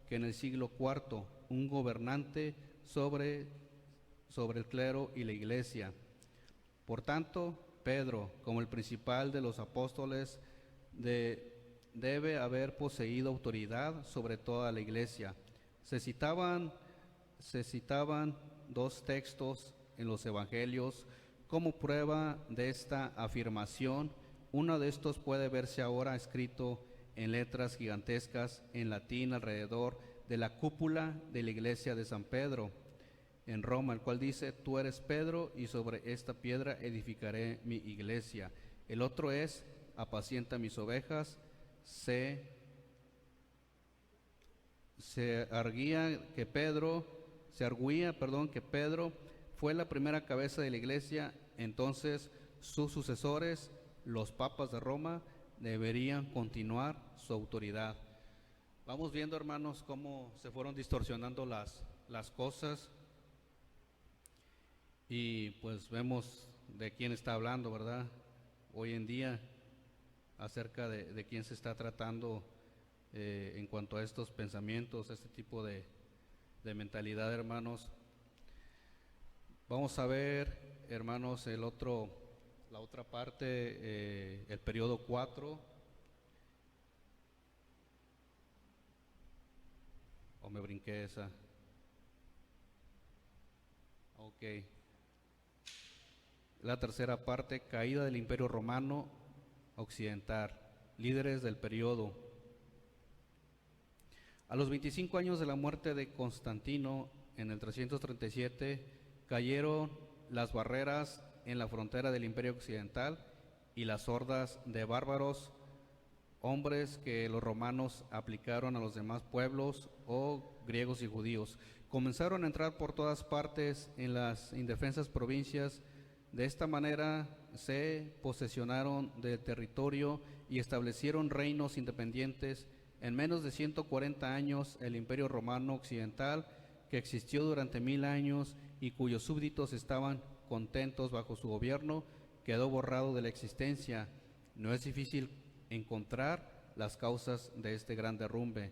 que en el siglo IV, un gobernante sobre el clero y la iglesia. Por tanto, Pedro, como el principal de los apóstoles, debe haber poseído autoridad sobre toda la iglesia. Se citaban dos textos en los evangelios como prueba de esta afirmación. Uno de estos puede verse ahora escrito en letras gigantescas en latín alrededor de la cúpula de la iglesia de San Pedro en Roma, el cual dice: tú eres Pedro, y sobre esta piedra edificaré mi iglesia. El otro es: apacienta mis ovejas. Se arguía que Pedro fue la primera cabeza de la iglesia. Entonces sus sucesores, los papas de Roma, deberían continuar su autoridad. Vamos viendo, hermanos, cómo se fueron distorsionando las cosas, y pues vemos de quién está hablando, ¿verdad? Hoy en día, acerca de quién se está tratando en cuanto a estos pensamientos, este tipo de mentalidad, hermanos. Vamos a ver, hermanos, la otra parte, el periodo 4. ¿O me brinqué esa? Ok. La tercera parte: caída del Imperio Romano Occidental, líderes del periodo. A los 25 años de la muerte de Constantino, en el 337, cayeron las barreras en la frontera del Imperio Occidental y las hordas de bárbaros, hombres que los romanos aplicaron a los demás pueblos, o griegos y judíos, comenzaron a entrar por todas partes en las indefensas provincias. De esta manera se posesionaron del territorio y establecieron reinos independientes. En menos de 140 años, el Imperio Romano Occidental, que existió durante 1000 años y cuyos súbditos estaban contentos bajo su gobierno, quedó borrado de la existencia. No es difícil encontrar las causas de este gran derrumbe.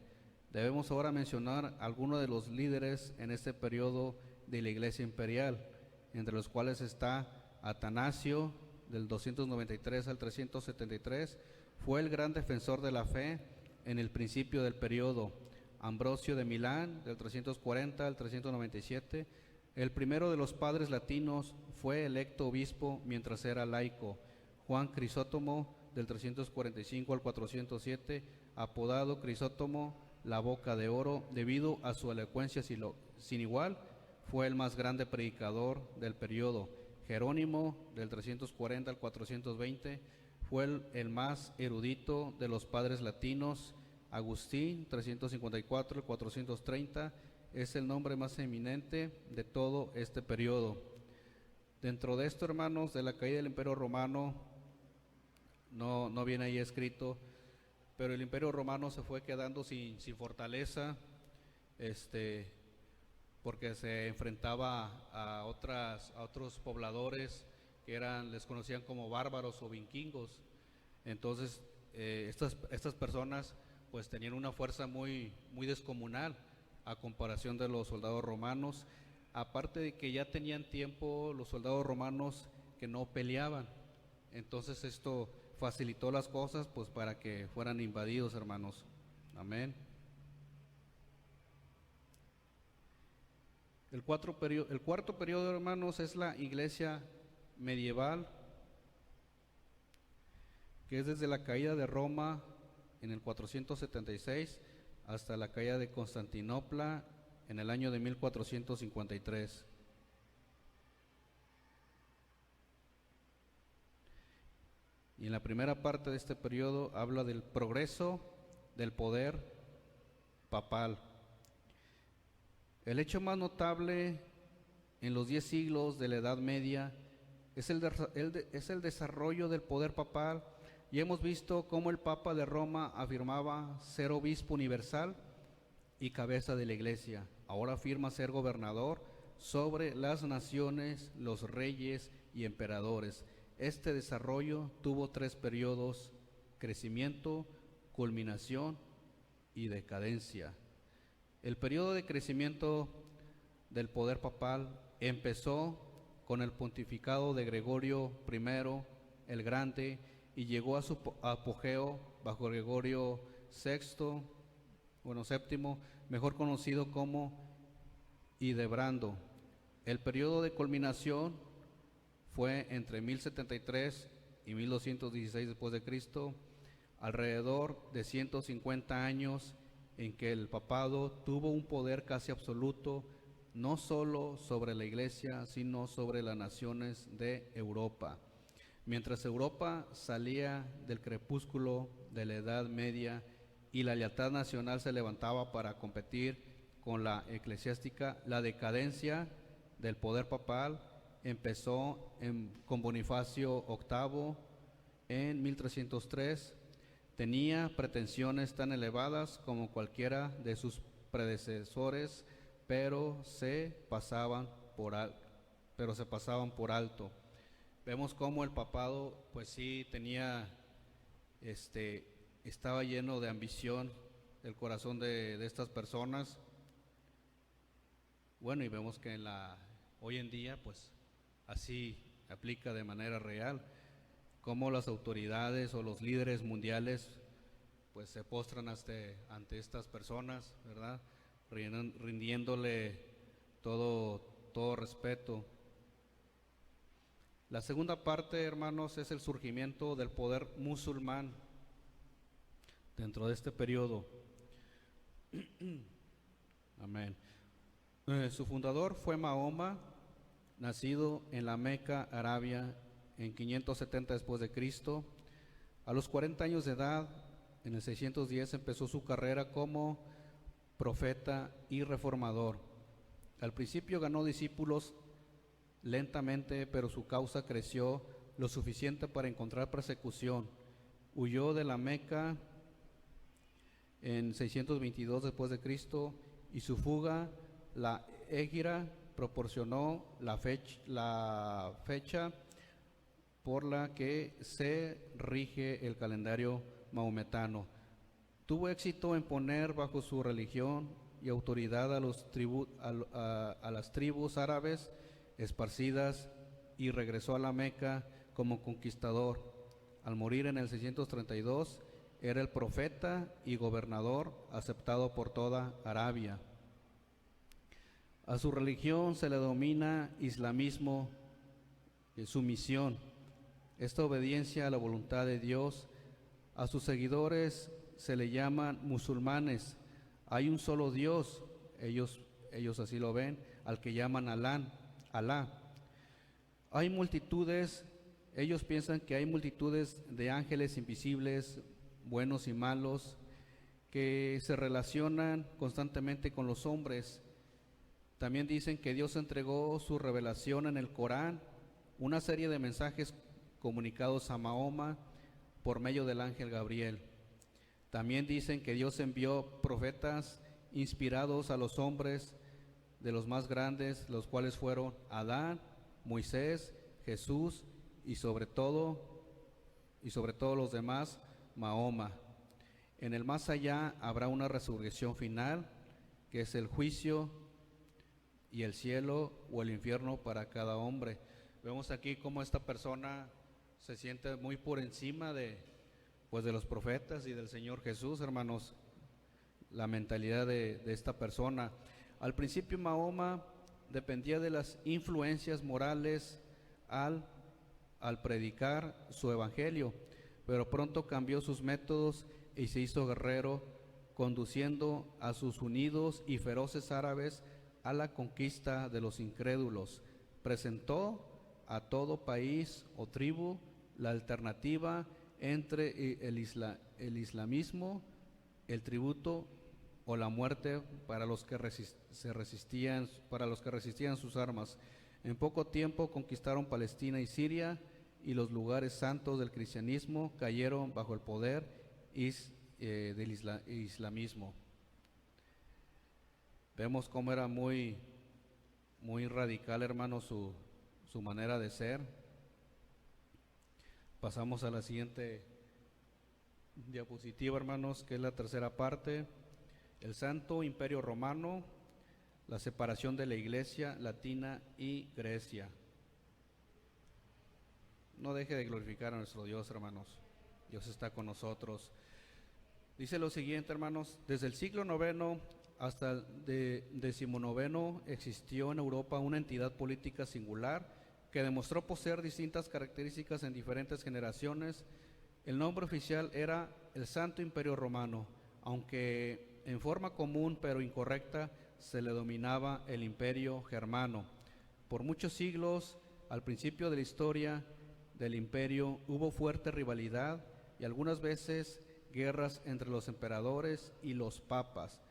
Debemos ahora mencionar algunos de los líderes en este periodo de la Iglesia Imperial, entre los cuales está Atanasio, del 293 al 373, fue el gran defensor de la fe en el principio del periodo. Ambrosio de Milán, del 340 al 397, el primero de los padres latinos, fue electo obispo mientras era laico. Juan Crisóstomo, del 345 al 407, apodado Crisóstomo, la boca de oro, debido a su elocuencia sin igual, fue el más grande predicador del periodo. Jerónimo, del 340 al 420, fue el más erudito de los padres latinos. Agustín, 354 al 430, es el nombre más eminente de todo este periodo. Dentro de esto, hermanos, de la caída del Imperio Romano, no viene ahí escrito, pero el Imperio Romano se fue quedando sin fortaleza, porque se enfrentaba a otros pobladores que les conocían como bárbaros o vikingos. Entonces estas personas pues tenían una fuerza muy descomunal a comparación de los soldados romanos, aparte de que ya tenían tiempo los soldados romanos que no peleaban. Entonces esto facilitó las cosas pues para que fueran invadidos, hermanos. Amén. El cuarto periodo, hermanos, es la iglesia medieval, que es desde la caída de Roma en el 476 hasta la caída de Constantinopla en el año de 1453. Y en la primera parte de este periodo habla del progreso del poder papal. El hecho más notable en los 10 siglos de la Edad Media es el desarrollo del poder papal, y hemos visto cómo el Papa de Roma afirmaba ser obispo universal y cabeza de la Iglesia. Ahora afirma ser gobernador sobre las naciones, los reyes y emperadores. Este desarrollo tuvo 3 periodos: crecimiento, culminación y decadencia. El periodo de crecimiento del poder papal empezó con el pontificado de Gregorio I el Grande y llegó a su apogeo bajo Gregorio VII, mejor conocido como Hildebrando. El periodo de culminación fue entre 1073 y 1216 después de Cristo, alrededor de 150 años en que el papado tuvo un poder casi absoluto, no solo sobre la Iglesia, sino sobre las naciones de Europa. Mientras Europa salía del crepúsculo de la Edad Media y la lealtad nacional se levantaba para competir con la eclesiástica, la decadencia del poder papal empezó con Bonifacio VIII en 1303. Tenía pretensiones tan elevadas como cualquiera de sus predecesores, pero se pasaban por alto. Vemos cómo el papado, pues sí, estaba lleno de ambición el corazón de estas personas. Bueno, y vemos que hoy en día, pues así aplica de manera real, cómo las autoridades o los líderes mundiales, pues se postran ante estas personas, ¿verdad? Rindiéndole todo respeto. La segunda parte, hermanos, es el surgimiento del poder musulmán dentro de este periodo. Amén. Su fundador fue Mahoma, nacido en la Meca, Arabia, en 570 después de Cristo. A los 40 años de edad, en el 610, empezó su carrera como profeta y reformador. Al principio ganó discípulos lentamente, pero su causa creció lo suficiente para encontrar persecución. Huyó de la Meca en 622 después de Cristo y su fuga, la Hégira, proporcionó la fecha por la que se rige el calendario maometano. Tuvo éxito en poner bajo su religión y autoridad a las tribus árabes esparcidas y regresó a la Meca como conquistador. Al morir en el 632, era el profeta y gobernador aceptado por toda Arabia. A su religión se le denomina islamismo, sumisión. Esta obediencia a la voluntad de Dios. A sus seguidores se le llaman musulmanes. Hay un solo Dios, ellos así lo ven, al que llaman Alá. Hay multitudes, ellos piensan que hay multitudes de ángeles invisibles, buenos y malos, que se relacionan constantemente con los hombres. También dicen que Dios entregó su revelación en el Corán, una serie de mensajes comunicados a Mahoma por medio del ángel Gabriel. También dicen que Dios envió profetas inspirados a los hombres, de los más grandes, los cuales fueron Adán, Moisés, Jesús y sobre todo los demás, Mahoma. En el más allá habrá una resurrección final, que es el juicio y el cielo o el infierno para cada hombre. Vemos aquí cómo esta persona se siente muy por encima de los profetas y del Señor Jesús, hermanos, la mentalidad de esta persona. Al principio Mahoma dependía de las influencias morales al predicar su evangelio, pero pronto cambió sus métodos y se hizo guerrero, conduciendo a sus unidos y feroces árabes a la conquista de los incrédulos. Presentó a todo país o tribu la alternativa entre el islamismo, el tributo o la muerte para los que resistían sus armas. En poco tiempo conquistaron Palestina y Siria, y los lugares santos del cristianismo cayeron bajo el poder del islamismo. Vemos cómo era muy radical, hermano, su manera de ser. Pasamos a la siguiente diapositiva, hermanos, que es la tercera parte. el Santo Imperio Romano, la separación de la Iglesia Latina y Grecia. No deje de glorificar a nuestro Dios, hermanos. Dios está con nosotros. Dice lo siguiente, hermanos: desde el siglo IX hasta el XIX existió en Europa una entidad política singular que demostró poseer distintas características en diferentes generaciones. El nombre oficial era el Santo Imperio Romano, aunque en forma común pero incorrecta se le denominaba el Imperio Germano. Por muchos siglos, al principio de la historia del imperio, hubo fuerte rivalidad y algunas veces guerras entre los emperadores y los papas.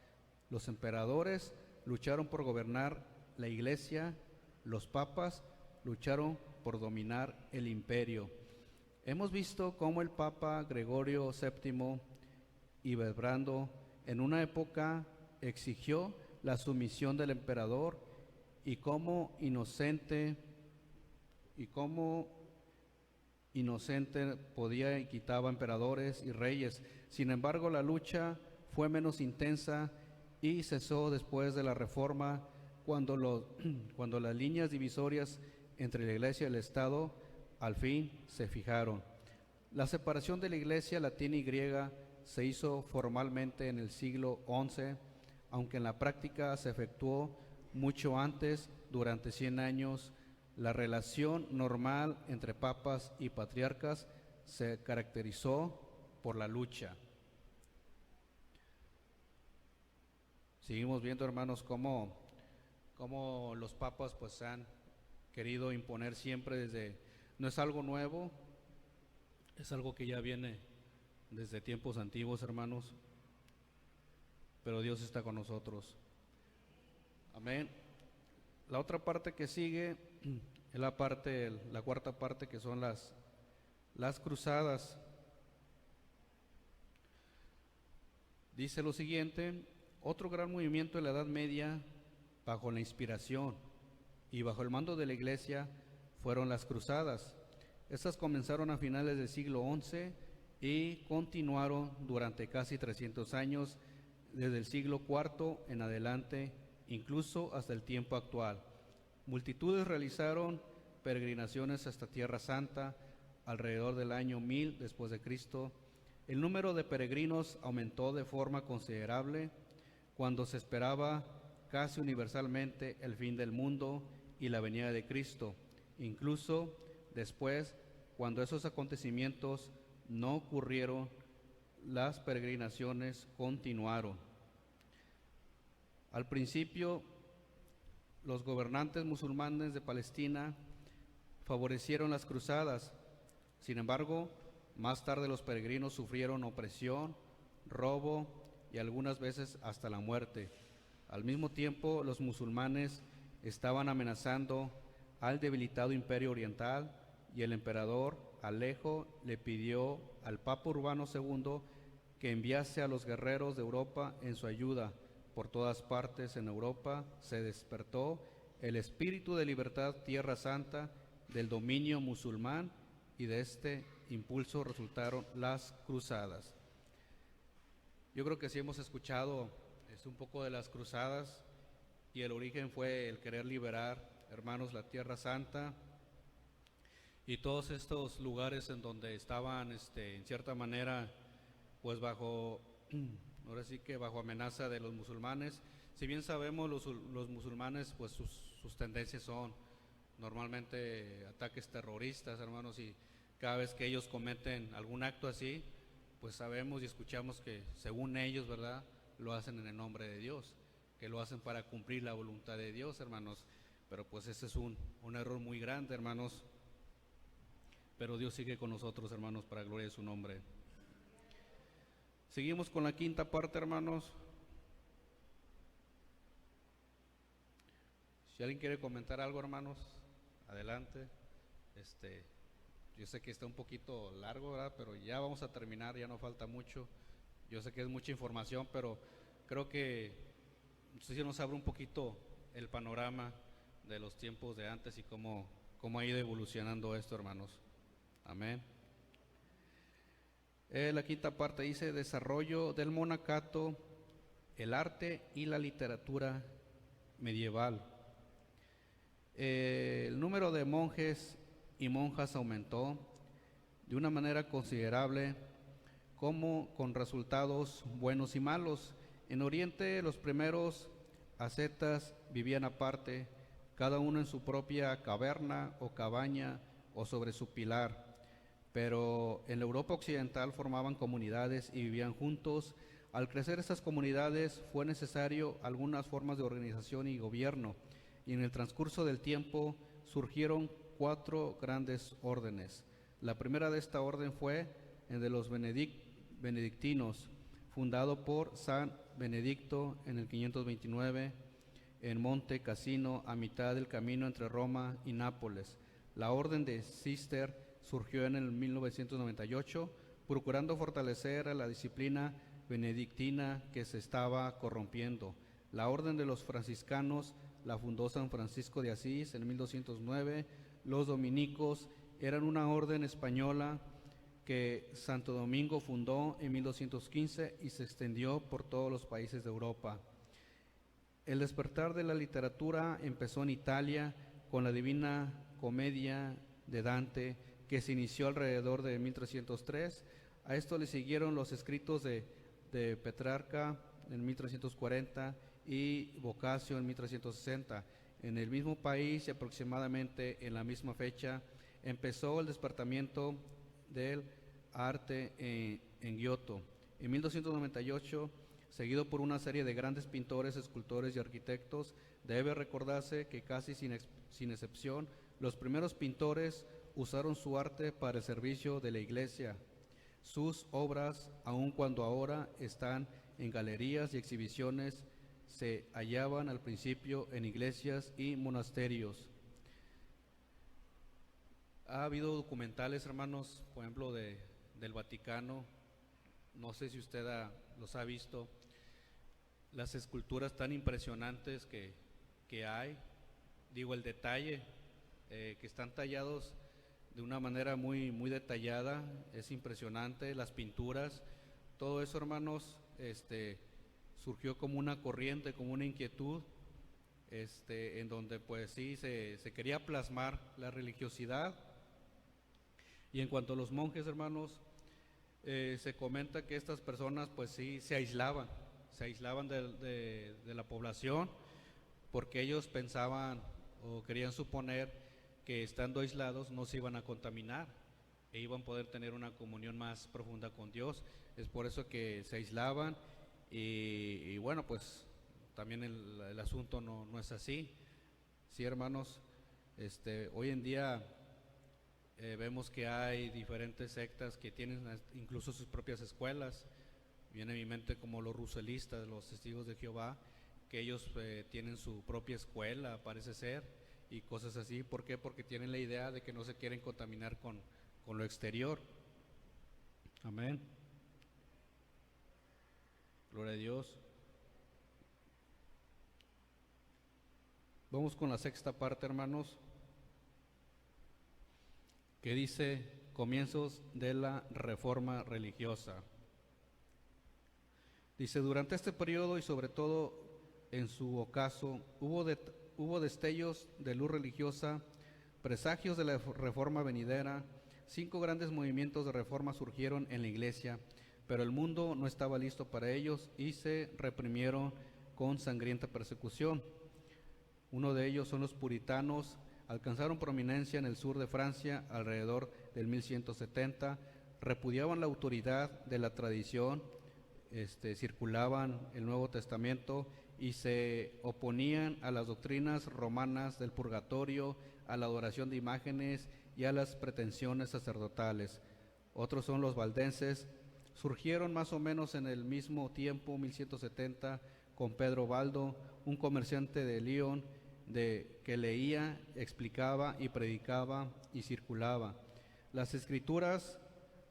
Los emperadores lucharon por gobernar la Iglesia, los papas lucharon por dominar el imperio. Hemos visto cómo el Papa Gregorio VII y Hildebrando en una época exigió la sumisión del emperador y cómo Inocente podía y quitaba emperadores y reyes. Sin embargo, la lucha fue menos intensa y cesó después de la Reforma, cuando las líneas divisorias entre la Iglesia y el Estado al fin se fijaron. La separación de la Iglesia latina y griega se hizo formalmente en el siglo XI, aunque en la práctica se efectuó mucho antes. Durante 100 años, la relación normal entre papas y patriarcas se caracterizó por la lucha. Seguimos viendo, hermanos, cómo los papas pues han querido imponer siempre no es algo nuevo, es algo que ya viene desde tiempos antiguos, hermanos, pero Dios está con nosotros. Amén. La otra parte que sigue es la cuarta parte, que son las cruzadas. Dice lo siguiente: otro gran movimiento de la Edad Media bajo la inspiración y bajo el mando de la Iglesia fueron las cruzadas. Estas comenzaron a finales del siglo XI y continuaron durante casi 300 años, desde el siglo IV en adelante, incluso hasta el tiempo actual. Multitudes realizaron peregrinaciones hasta Tierra Santa alrededor del año 1000 después de Cristo. El número de peregrinos aumentó de forma considerable cuando se esperaba casi universalmente el fin del mundo y la venida de Cristo. Incluso después, cuando esos acontecimientos no ocurrieron, las peregrinaciones continuaron. Al principio, los gobernantes musulmanes de Palestina favorecieron las cruzadas. Sin embargo, más tarde los peregrinos sufrieron opresión, robo y algunas veces hasta la muerte. Al mismo tiempo, los musulmanes estaban amenazando al debilitado Imperio Oriental y el emperador Alejo le pidió al Papa Urbano II que enviase a los guerreros de Europa en su ayuda. Por todas partes en Europa se despertó el espíritu de libertad Tierra Santa del dominio musulmán, y de este impulso resultaron las cruzadas. Yo creo que sí hemos escuchado un poco de las cruzadas, y el origen fue el querer liberar, hermanos, la Tierra Santa y todos estos lugares en donde estaban en cierta manera pues bajo amenaza de los musulmanes. Si bien sabemos, los musulmanes pues sus tendencias son normalmente ataques terroristas, hermanos, y cada vez que ellos cometen algún acto así, pues sabemos y escuchamos que según ellos, ¿verdad?, lo hacen en el nombre de Dios, que lo hacen para cumplir la voluntad de Dios, hermanos. Pero pues ese es un error muy grande, hermanos. Pero Dios sigue con nosotros, hermanos, para gloria de su nombre. Seguimos con la quinta parte, hermanos. Si alguien quiere comentar algo, hermanos, adelante. Yo sé que está un poquito largo, ¿verdad?, pero ya vamos a terminar, ya no falta mucho. Yo sé que es mucha información, pero creo que sí nos abre un poquito el panorama de los tiempos de antes y cómo ha ido evolucionando esto, hermanos. Amén. La quinta parte dice: desarrollo del monacato el arte y la literatura medieval. El número de monjes y monjas aumentó de una manera considerable, como con resultados buenos y malos. En Oriente, los primeros ascetas vivían aparte, cada uno en su propia caverna o cabaña o sobre su pilar, pero en la Europa occidental formaban comunidades y vivían juntos. Al crecer estas comunidades fue necesario algunas formas de organización y gobierno, y en el transcurso del tiempo surgieron 4 grandes órdenes. La primera de esta orden fue el de los benedictinos, fundado por San Benedicto en el 529 en Monte Cassino, a mitad del camino entre Roma y Nápoles. La orden de Cister surgió en el 1998, procurando fortalecer a la disciplina benedictina que se estaba corrompiendo. La orden de los franciscanos la fundó San Francisco de Asís en 1209. Los dominicos eran una orden española que Santo Domingo fundó en 1215 y se extendió por todos los países de Europa. El despertar de la literatura empezó en Italia con la Divina Comedia de Dante, que se inició alrededor de 1303. A esto le siguieron los escritos de Petrarca en 1340 y Boccaccio en 1360. En el mismo país y aproximadamente en la misma fecha empezó el despertamiento del arte en Giotto. En 1298, seguido por una serie de grandes pintores, escultores y arquitectos, debe recordarse que casi sin excepción, los primeros pintores usaron su arte para el servicio de la Iglesia. Sus obras, aun cuando ahora están en galerías y exhibiciones, se hallaban al principio en iglesias y monasterios. Ha habido documentales, hermanos, por ejemplo, del Vaticano, no sé si usted los ha visto, las esculturas tan impresionantes que hay, digo, el detalle, que están tallados de una manera muy, muy detallada, es impresionante, las pinturas, todo eso, hermanos, surgió como una corriente, como una inquietud, en donde pues sí se quería plasmar la religiosidad. Y en cuanto a los monjes, hermanos, se comenta que estas personas pues sí se aislaban de la población, porque ellos pensaban o querían suponer que estando aislados no se iban a contaminar e iban a poder tener una comunión más profunda con Dios. Es por eso que se aislaban y bueno, pues también el asunto no es así. Sí, hermanos, hoy en día vemos que hay diferentes sectas que tienen incluso sus propias escuelas. Viene a mi mente como los ruselistas, los testigos de Jehová, que ellos tienen su propia escuela, parece ser, y cosas así. ¿Por qué? Porque tienen la idea de que no se quieren contaminar con lo exterior. Amén. Gloria a Dios. Vamos con la sexta parte, hermanos, que dice comienzos de la reforma religiosa. Dice, durante este periodo y sobre todo en su ocaso, hubo destellos de luz religiosa, presagios de la reforma venidera. 5 grandes movimientos de reforma surgieron en la Iglesia, pero el mundo no estaba listo para ellos y se reprimieron con sangrienta persecución. Uno de ellos son los puritanos. Alcanzaron prominencia en el sur de Francia alrededor del 1170, repudiaban la autoridad de la tradición, circulaban el Nuevo Testamento y se oponían a las doctrinas romanas del purgatorio, a la adoración de imágenes y a las pretensiones sacerdotales. Otros son los valdenses, surgieron más o menos en el mismo tiempo, 1170, con Pedro Baldo, un comerciante de Lyon, que leía, explicaba y predicaba y circulaba las escrituras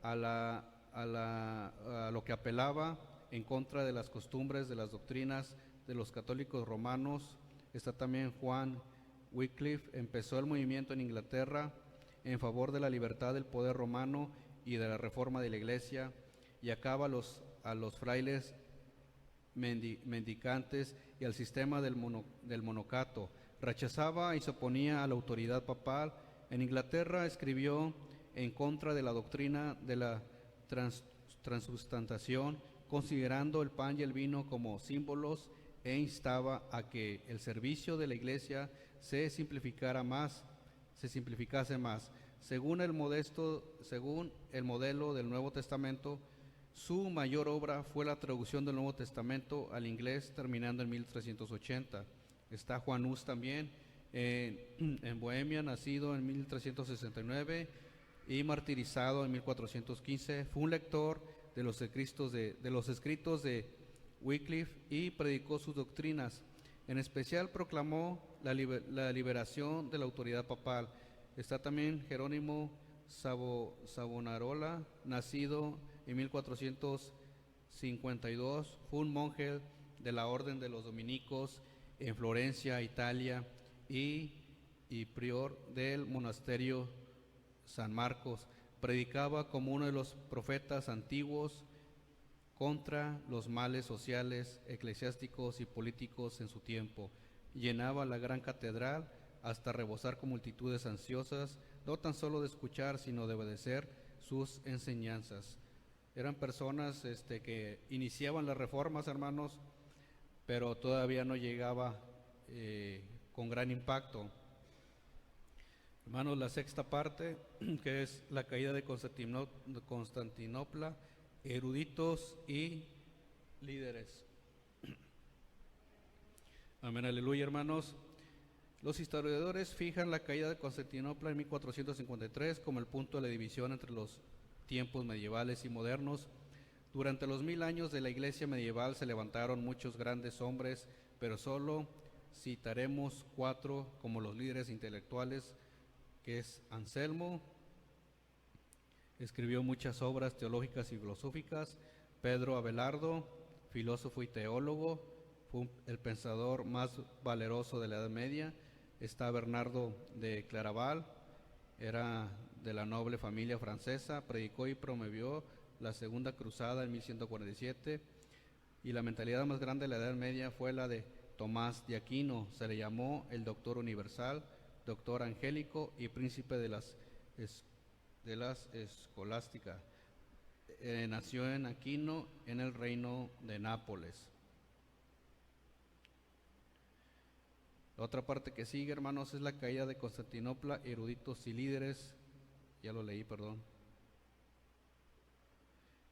a lo que apelaba en contra de las costumbres, de las doctrinas de los católicos romanos. Está también Juan Wycliffe. Empezó el movimiento en Inglaterra en favor de la libertad del poder romano y de la reforma de la Iglesia, y acaba a los frailes mendicantes y al sistema del monocato. Rechazaba y se oponía a la autoridad papal. En Inglaterra escribió en contra de la doctrina de la transubstantación, considerando el pan y el vino como símbolos, e instaba a que el servicio de la Iglesia se simplificase más. Según el modelo del Nuevo Testamento, su mayor obra fue la traducción del Nuevo Testamento al inglés, terminando en 1380. Está Juan Hus también, en Bohemia, nacido en 1369 y martirizado en 1415. Fue un lector de los escritos de Wycliffe y predicó sus doctrinas. En especial proclamó la liberación de la autoridad papal. Está también Jerónimo Savonarola, nacido en 1452, fue un monje de la Orden de los Dominicos en Florencia, Italia, y prior del monasterio San Marcos. Predicaba como uno de los profetas antiguos contra los males sociales, eclesiásticos y políticos en su tiempo. Llenaba la gran catedral hasta rebosar con multitudes ansiosas, no tan solo de escuchar, sino de obedecer sus enseñanzas. Eran personas que iniciaban las reformas, hermanos, pero todavía no llegaba con gran impacto. Hermanos, la sexta parte, que es la caída de Constantinopla, eruditos y líderes. Amén, aleluya, hermanos. Los historiadores fijan la caída de Constantinopla en 1453 como el punto de la división entre los tiempos medievales y modernos. Durante los 1000 años de la iglesia medieval se levantaron muchos grandes hombres, pero solo citaremos 4 como los líderes intelectuales, que es Anselmo, escribió muchas obras teológicas y filosóficas. Pedro Abelardo, filósofo y teólogo, fue el pensador más valeroso de la Edad Media. Está Bernardo de Claraval, era de la noble familia francesa, predicó y promovió la Segunda Cruzada en 1147, y la mentalidad más grande de la Edad Media fue la de Tomás de Aquino. Se le llamó el Doctor Universal, Doctor Angélico y Príncipe de las Escolástica. Nació en Aquino, en el reino de Nápoles. La otra parte que sigue, hermanos, es la caída de Constantinopla, eruditos y líderes. Ya lo leí, perdón.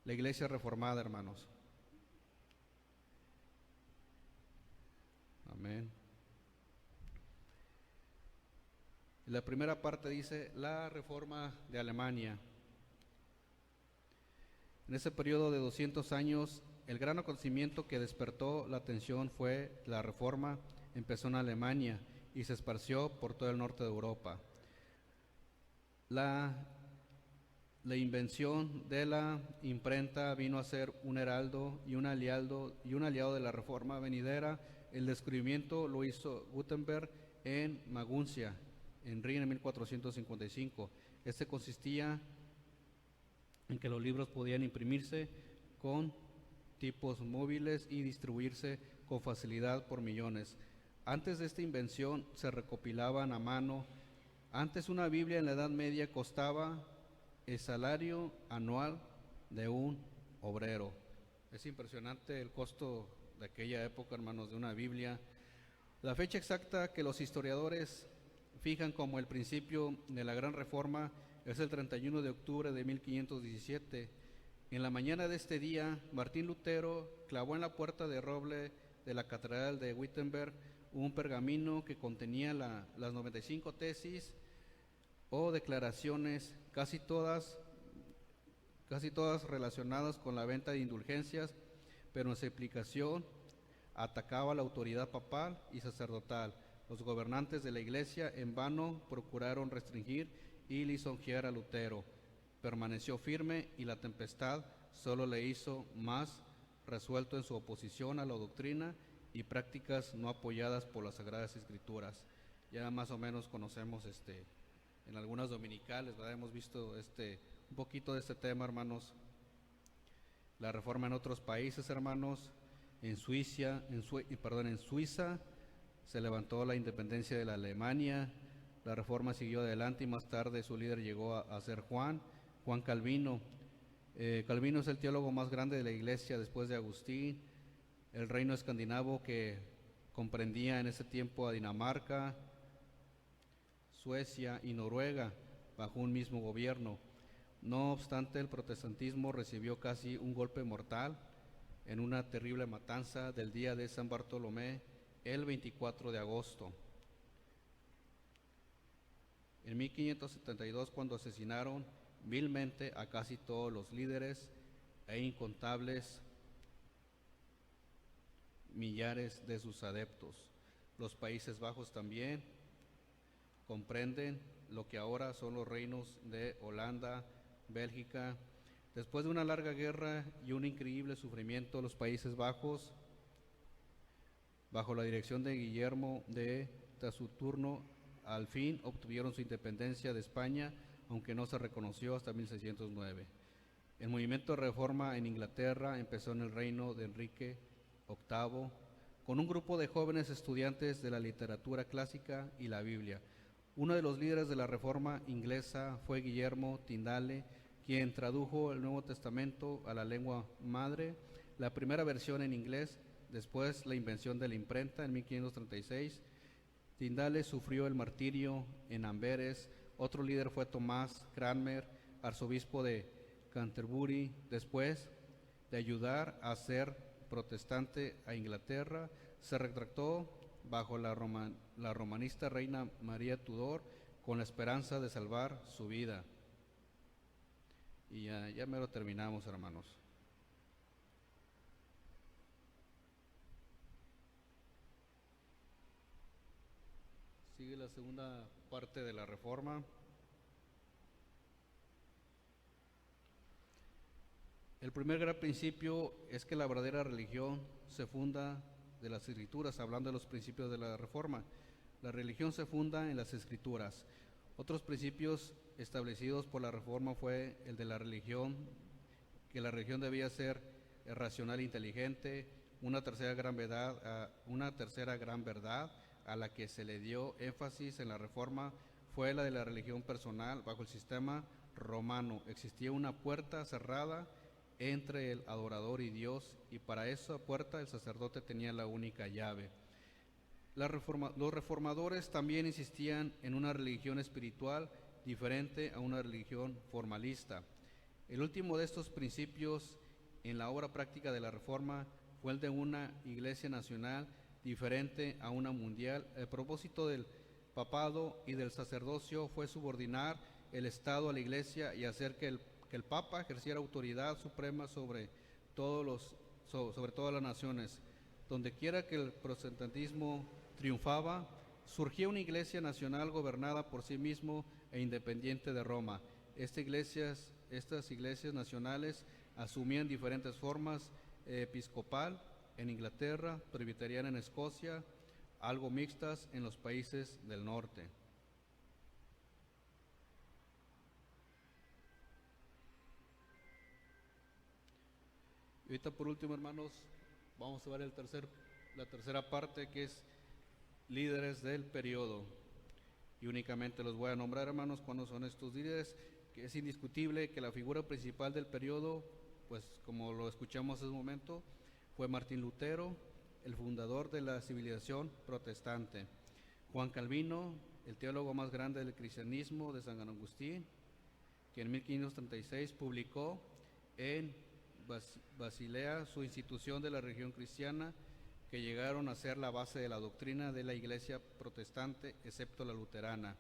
La iglesia reformada, hermanos. Amén. La primera parte dice la reforma de Alemania. En ese periodo de 200 años, el gran acontecimiento que despertó la atención fue la reforma. Empezó en Alemania y se esparció por todo el norte de Europa. La invención de la imprenta vino a ser un heraldo y un aliado de la reforma venidera. El descubrimiento lo hizo Gutenberg en Maguncia, en Rin, en 1455. Este consistía en que los libros podían imprimirse con tipos móviles y distribuirse con facilidad por millones. Antes de esta invención se recopilaban a mano. Antes una Biblia en la Edad Media costaba el salario anual de un obrero. Es impresionante el costo de aquella época, hermanos, de una Biblia. La fecha exacta que los historiadores fijan como el principio de la Gran Reforma es el 31 de octubre de 1517. En la mañana de este día, Martín Lutero clavó en la puerta de roble de la Catedral de Wittenberg un pergamino que contenía las 95 tesis o declaraciones, casi todas relacionadas con la venta de indulgencias, pero en su aplicación atacaba la autoridad papal y sacerdotal. Los gobernantes de la iglesia en vano procuraron restringir y lisonjear a Lutero. Permaneció firme y la tempestad solo le hizo más resuelto en su oposición a la doctrina y prácticas no apoyadas por las Sagradas Escrituras. Ya más o menos conocemos en algunas dominicales, ¿verdad? Hemos visto un poquito de este tema, hermanos. La reforma en otros países, hermanos. En Suiza se levantó la independencia de la Alemania. La reforma siguió adelante y más tarde su líder llegó a ser Juan Calvino. Calvino es el teólogo más grande de la Iglesia después de Agustín. El reino escandinavo, que comprendía en ese tiempo a Dinamarca, Suecia y Noruega, bajo un mismo gobierno. No obstante, el protestantismo recibió casi un golpe mortal en una terrible matanza del día de San Bartolomé, el 24 de agosto. En 1572, cuando asesinaron vilmente a casi todos los líderes e incontables millares de sus adeptos. Los Países Bajos también comprenden lo que ahora son los reinos de Holanda, Bélgica. Después de una larga guerra y un increíble sufrimiento, los Países Bajos, bajo la dirección de Guillermo de Taciturno, al fin obtuvieron su independencia de España, aunque no se reconoció hasta 1609. El movimiento de reforma en Inglaterra empezó en el reino de Enrique VIII, con un grupo de jóvenes estudiantes de la literatura clásica y la Biblia. Uno de los líderes de la reforma inglesa fue Guillermo Tyndale, quien tradujo el Nuevo Testamento a la lengua madre, la primera versión en inglés, después la invención de la imprenta en 1536. Tyndale sufrió el martirio en Amberes. Otro líder fue Tomás Cranmer, arzobispo de Canterbury. Después de ayudar a ser protestante a Inglaterra, se retractó bajo la romanista reina María Tudor con la esperanza de salvar su vida. Y ya me lo terminamos, hermanos. Sigue la segunda parte de la reforma. El primer gran principio es que la verdadera religión se funda de las Escrituras, hablando de los principios de la reforma. La religión se funda en las Escrituras. Otros principios establecidos por la reforma fue el de la religión, que la religión debía ser racional e inteligente. Una tercera gran verdad a la que se le dio énfasis en la reforma fue la de la religión personal. Bajo el sistema romano existía una puerta cerrada entre el adorador y Dios, y para esa puerta el sacerdote tenía la única llave. Los reformadores también insistían en una religión espiritual diferente a una religión formalista. El último de estos principios en la obra práctica de la reforma fue el de una iglesia nacional diferente a una mundial. El propósito del papado y del sacerdocio fue subordinar el Estado a la iglesia y hacer que el Papa ejerciera autoridad suprema sobre todas las naciones. Donde quiera que el protestantismo triunfaba, surgía una iglesia nacional gobernada por sí mismo e independiente de Roma. Estas iglesias nacionales asumían diferentes formas: episcopal en Inglaterra, presbiteriana en Escocia, algo mixtas en los países del norte. Y ahorita por último, hermanos, vamos a ver la tercera parte, que es líderes del periodo. Y únicamente los voy a nombrar, hermanos, cuándo son estos líderes, que es indiscutible que la figura principal del periodo, pues como lo escuchamos hace un momento, fue Martín Lutero, el fundador de la civilización protestante. Juan Calvino, el teólogo más grande del cristianismo de San Agustín, que en 1536 publicó en Basilea su institución de la religión cristiana, que llegaron a ser la base de la doctrina de la iglesia protestante, excepto la luterana.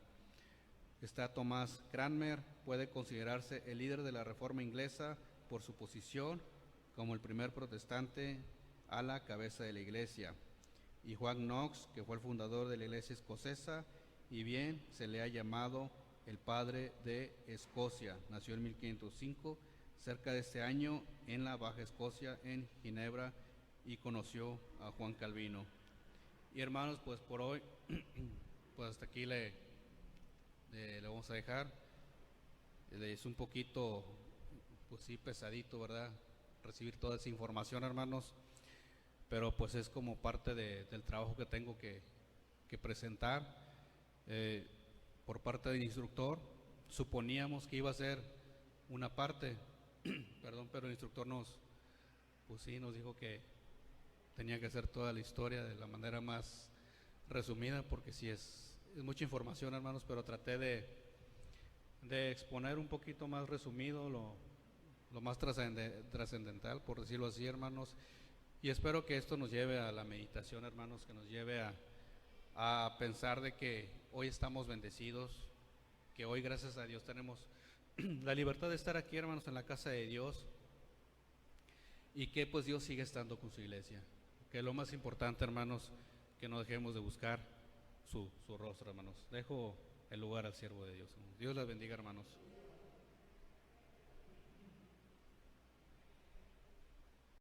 Está Tomás Cranmer, puede considerarse el líder de la reforma inglesa por su posición como el primer protestante a la cabeza de la iglesia. Y Juan Knox, que fue el fundador de la iglesia escocesa, y bien se le ha llamado el padre de Escocia. Nació en 1505, cerca de este año, en la Baja Escocia, en Ginebra, y conoció a Juan Calvino. Y hermanos, pues por hoy, pues hasta aquí le vamos a dejar. Es un poquito, pues sí, pesadito, ¿verdad?, recibir toda esa información, hermanos. pero pues es como parte del trabajo que tengo que presentar por parte del instructor. Suponíamos que iba a ser una parte, perdón, pero el instructor pues sí, nos dijo que tenía que hacer toda la historia de la manera más resumida, porque sí es mucha información, hermanos, pero traté de exponer un poquito más resumido, lo más trascendental, por decirlo así, hermanos, y espero que esto nos lleve a la meditación, hermanos, que nos lleve a pensar de que hoy estamos bendecidos, que hoy, gracias a Dios, tenemos la libertad de estar aquí, hermanos, en la casa de Dios, y que pues Dios sigue estando con su iglesia, que lo más importante, hermanos, que no dejemos de buscar su rostro, hermanos. Dejo el lugar al siervo de Dios. Dios les bendiga, hermanos.